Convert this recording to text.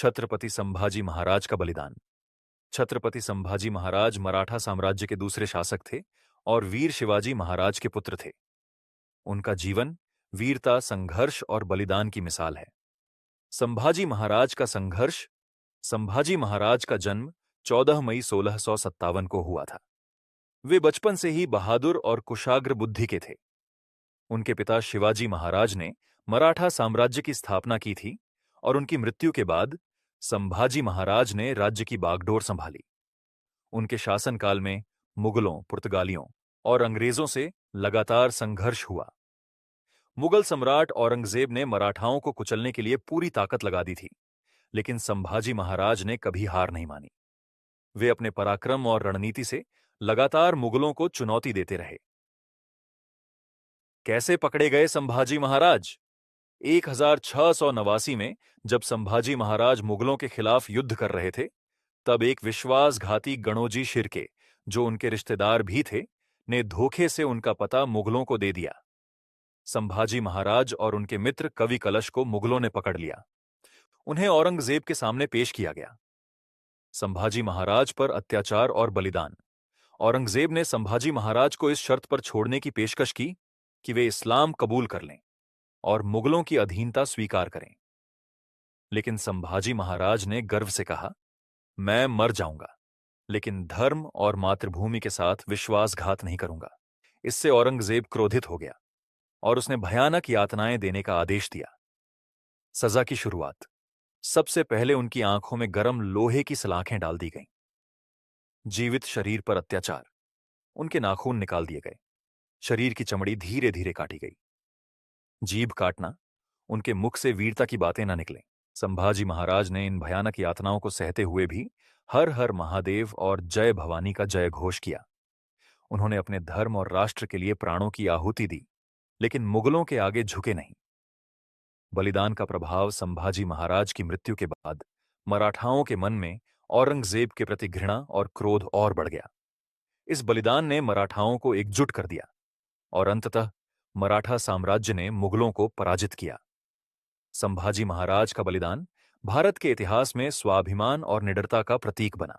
छत्रपति संभाजी महाराज का बलिदान। छत्रपति संभाजी महाराज मराठा साम्राज्य के दूसरे शासक थे और वीर शिवाजी महाराज के पुत्र थे। उनका जीवन वीरता, संघर्ष और बलिदान की मिसाल है। संभाजी महाराज का संघर्ष। संभाजी महाराज का जन्म 14 मई 1657 को हुआ था। वे बचपन से ही बहादुर और कुशाग्र बुद्धि के थे। उनके पिता शिवाजी महाराज ने मराठा साम्राज्य की स्थापना की थी और उनकी मृत्यु के बाद संभाजी महाराज ने राज्य की बागडोर संभाली। उनके शासनकाल में मुगलों, पुर्तगालियों और अंग्रेजों से लगातार संघर्ष हुआ। मुगल सम्राट औरंगजेब ने मराठाओं को कुचलने के लिए पूरी ताकत लगा दी थी, लेकिन संभाजी महाराज ने कभी हार नहीं मानी। वे अपने पराक्रम और रणनीति से लगातार मुगलों को चुनौती देते रहे। कैसे पकड़े गए संभाजी महाराज? 1689 में जब संभाजी महाराज मुगलों के खिलाफ युद्ध कर रहे थे, तब एक विश्वासघाती गणोजी शिर्के, जो उनके रिश्तेदार भी थे, ने धोखे से उनका पता मुगलों को दे दिया। संभाजी महाराज और उनके मित्र कवि कलश को मुगलों ने पकड़ लिया। उन्हें औरंगजेब के सामने पेश किया गया। संभाजी महाराज पर अत्याचार और बलिदान। औरंगजेब ने संभाजी महाराज को इस शर्त पर छोड़ने की पेशकश की कि वे इस्लाम कबूल कर लें और मुगलों की अधीनता स्वीकार करें। लेकिन संभाजी महाराज ने गर्व से कहा, मैं मर जाऊंगा, लेकिन धर्म और मातृभूमि के साथ विश्वासघात नहीं करूंगा। इससे औरंगजेब क्रोधित हो गया और उसने भयानक यातनाएं देने का आदेश दिया। सजा की शुरुआत। सबसे पहले उनकी आंखों में गर्म लोहे की सलाखें डाल दी गईं। जीवित शरीर पर अत्याचार। उनके नाखून निकाल दिए गए। शरीर की चमड़ी धीरे धीरे काटी गई। जीभ काटना। उनके मुख से वीरता की बातें न निकलें। संभाजी महाराज ने इन भयानक यातनाओं को सहते हुए भी हर हर महादेव और जय भवानी का जय घोष किया। उन्होंने अपने धर्म और राष्ट्र के लिए प्राणों की आहुति दी, लेकिन मुगलों के आगे झुके नहीं। बलिदान का प्रभाव। संभाजी महाराज की मृत्यु के बाद मराठाओं के मन में औरंगजेब के प्रति घृणा और क्रोध और बढ़ गया। इस बलिदान ने मराठाओं को एकजुट कर दिया और अंततः मराठा साम्राज्य ने मुगलों को पराजित किया। संभाजी महाराज का बलिदान भारत के इतिहास में स्वाभिमान और निडरता का प्रतीक बना।